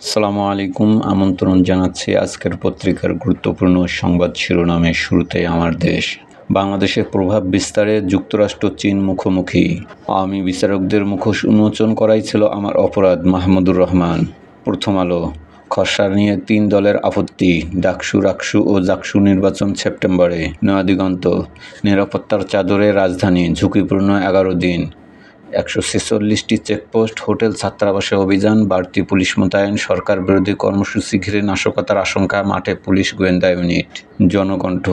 আসসালামু আলাইকুম। আমন্ত্রণ জানাচ্ছি আজকের পত্রিকার গুরুত্বপূর্ণ সংবাদ শিরোনামের শুরুতে আমার দেশ। বাংলাদেশের প্রভাব বিস্তারে যুক্তরাষ্ট্র চীন মুখোমুখি। আওয়ামী বিচারকদের মুখ উন্মোচন করাই ছিল আমার অপরাধ। মাহমুদুর রহমান। প্রথম আলো। খসড়া নিয়ে ৩ দলের আপত্তি। ডাকসু, রাকসু ও জাকসু নির্বাচন সেপ্টেম্বরে। নয়াদিগন্ত। নিরাপত্তার চাদরে রাজধানী, ঝুঁকিপূর্ণ ১১ দিন। ১৪৬টি চেকপোস্ট, হোটেল, ছাত্রাবাসে অভিযান, বাড়তি পুলিশ মোতায়েন, সরকার বিরোধী কর্মসূচি ঘিরে নাশকতার আশঙ্কা, মাঠে পুলিশ গোয়েন্দা ইউনিট। জনকণ্ঠ।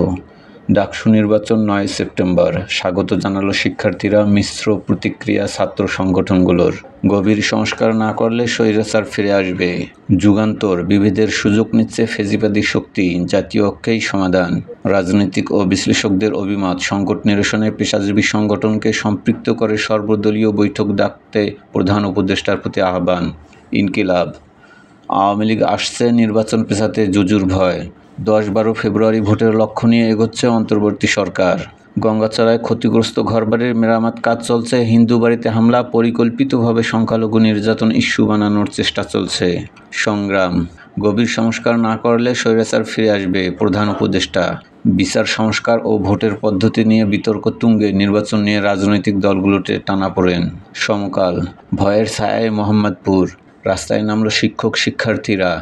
ডাকসু নির্বাচন ৯ সেপ্টেম্বর, স্বাগত জানালো শিক্ষার্থীরা, মিশ্র প্রতিক্রিয়া ছাত্র সংগঠনগুলোর। গভীর সংস্কার না করলে স্বৈরাচার ফিরে আসবে। যুগান্তর। বিভেদের সুযোগ নিচ্ছে ফেসিবাদী শক্তি, জাতীয় ঐক্যেই সমাধান। রাজনৈতিক ও বিশ্লেষকদের অভিমত, সংকট নিরসনে পেশাজীবী সংগঠনকে সম্পৃক্ত করে সর্বদলীয় বৈঠক ডাকতে প্রধান উপদেষ্টার প্রতি আহ্বান। ইনকিলাব। আওয়ামী লীগ আসছে, নির্বাচন পেছাতে জুজুর ভয়। ১০-১২ ফেব্রুয়ারি ভোটের লক্ষ্য নিয়ে এগোচ্ছে অন্তর্বর্তী সরকার। গঙ্গাচড়ায় ক্ষতিগ্রস্ত ঘরবাড়ির মেরামত কাজ চলছে। হিন্দু বাড়িতে হামলা, পরিকল্পিতভাবে সংখ্যালঘু নির্যাতন ইস্যু বানানোর চেষ্টা চলছে। সংগ্রাম। গভীর সংস্কার না করলে স্বৈরাচার ফিরে আসবে, প্রধান উপদেষ্টা। বিচার সংস্কার ও ভোটের পদ্ধতি নিয়ে বিতর্ক তুঙ্গে, নির্বাচন নিয়ে রাজনৈতিক দলগুলোতে টানাপোড়েন। সমকাল। ভয়ের ছায়ায় মোহাম্মদপুর, রাস্তায় নামল শিক্ষক শিক্ষার্থীরা।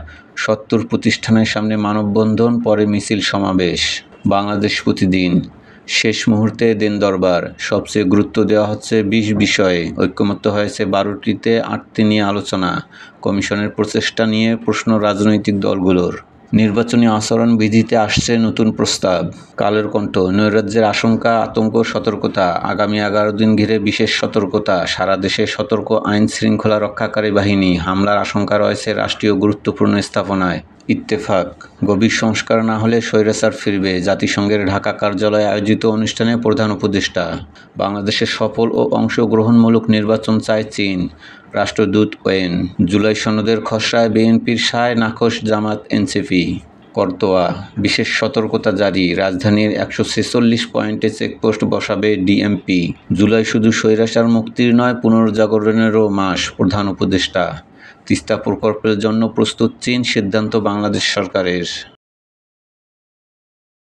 ৭০ প্রতিষ্ঠানের সামনে মানববন্ধন, পরে মিছিল সমাবেশ। বাংলাদেশ প্রতিদিন। শেষ মুহূর্তে দিন দরবার, সবচেয়ে গুরুত্ব দেওয়া হচ্ছে ২০ বিষয়ে, ঐক্যমত্য হয়েছে ১২টিতে, ৮টি নিয়ে আলোচনা। কমিশনের প্রচেষ্টা নিয়ে প্রশ্ন রাজনৈতিক দলগুলোর। নির্বাচনী আচরণবিধিতে আসছে নতুন প্রস্তাব। কালের কণ্ঠ। নৈরাজ্যের আশঙ্কা, আতঙ্ক, সতর্কতা। আগামী ১১ দিন ঘিরে বিশেষ সতর্কতা, সারা দেশে সতর্ক আইন শৃঙ্খলা রক্ষাকারী বাহিনী। হামলার আশঙ্কা রয়েছে রাষ্ট্রীয় গুরুত্বপূর্ণ স্থাপনায়। ইত্তেফাক। গভীর সংস্কার না হলে স্বৈরাচার ফিরবে, জাতিসংঘের ঢাকা কার্যালয়ে আয়োজিত অনুষ্ঠানে প্রধান উপদেষ্টা। বাংলাদেশের সফল ও অংশগ্রহণমূলক নির্বাচন চায় চীন, রাষ্ট্রদূত ওয়েন। জুলাই সনদের খসড়ায় বিএনপির সায় নাকচ জামাত এনসিপি। করতোয়া। বিশেষ সতর্কতা জারি, রাজধানীর ১৪৬ পয়েন্টে চেকপোস্ট বসাবে ডিএমপি। জুলাই শুধু স্বৈরাচার মুক্তির নয়, পুনর্জাগরণেরও মাস, প্রধান উপদেষ্টা। তিস্তা প্রকল্পের জন্য প্রস্তুত চীন, সিদ্ধান্ত বাংলাদেশ সরকারের।